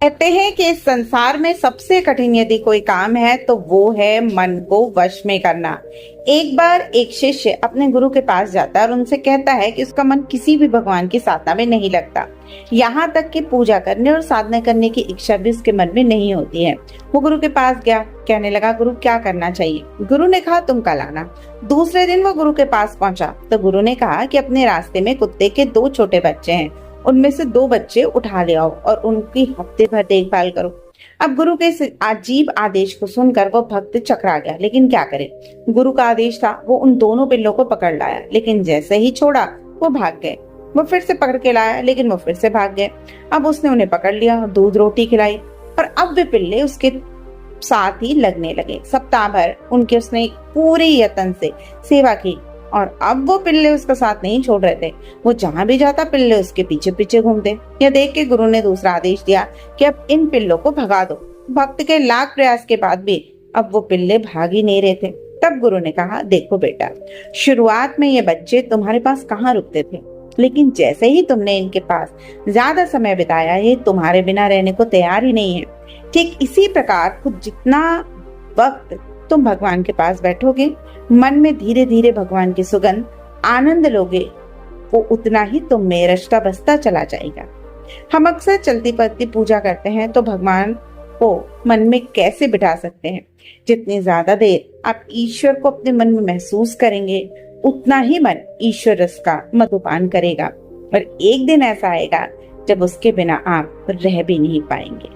कहते हैं कि इस संसार में सबसे कठिन यदि कोई काम है तो वो है मन को वश में करना। एक बार एक शिष्य अपने गुरु के पास जाता है और उनसे कहता है कि उसका मन किसी भी भगवान की साधना में नहीं लगता, यहाँ तक कि पूजा करने और साधना करने की इच्छा भी उसके मन में नहीं होती है। वो गुरु के पास गया, कहने लगा, गुरु क्या करना चाहिए? गुरु ने कहा, तुम कल आना। दूसरे दिन वो गुरु के पास पहुंचा तो गुरु ने कहा कि अपने रास्ते में कुत्ते के 2 छोटे बच्चे हैं, उनमें से 2 बच्चे उठा ले आओ और उनकी हफ्ते भर देखभाल करो। अब गुरु के इस अजीब आदेश को सुनकर वो भक्त चकरा गया, लेकिन क्या करे, गुरु का आदेश था। वो उन दोनों पिल्लों को पकड़ लाया, लेकिन जैसे ही छोड़ा वो भाग गए। वो फिर से पकड़ के लाया, लेकिन वो फिर से भाग गए। अब उसने उन्हें पकड़ लिया और दूध रोटी खिलाई, और अब वे पिल्ले उसके साथ ही लगने लगे। सप्ताह भर उनके उसने पूरे यत्न से सेवा की और अब वो पिल्ले उसका साथ नहीं छोड़ रहे थे। वो जहाँ भी जाता पिल्ले उसके पीछे पीछे घूमते। यह देख के गुरु ने दूसरा आदेश दिया कि अब इन पिल्लों को भगा दो। भक्त के लाख प्रयास के बाद भी अब वो पिल्ले भाग ही नहीं रहे थे। तब गुरु ने कहा, देखो बेटा, शुरुआत में ये बच्चे तुम्हारे पास कहाँ रुकते थे, लेकिन जैसे ही तुमने इनके पास ज्यादा समय बिताया, ये तुम्हारे बिना रहने को तैयार ही नहीं है। ठीक इसी प्रकार खुद जितना वक्त तुम भगवान के पास बैठोगे, मन में धीरे धीरे भगवान की सुगंध आनंद लोगे, वो उतना ही तुम में रचता बसता चला जाएगा। हम अक्सर चलती पड़ती पूजा करते हैं तो भगवान को मन में कैसे बिठा सकते हैं? जितनी ज्यादा देर आप ईश्वर को अपने मन में महसूस करेंगे, उतना ही मन ईश्वर रस का मधुपान करेगा, और एक दिन ऐसा आएगा जब उसके बिना आप रह भी नहीं पाएंगे।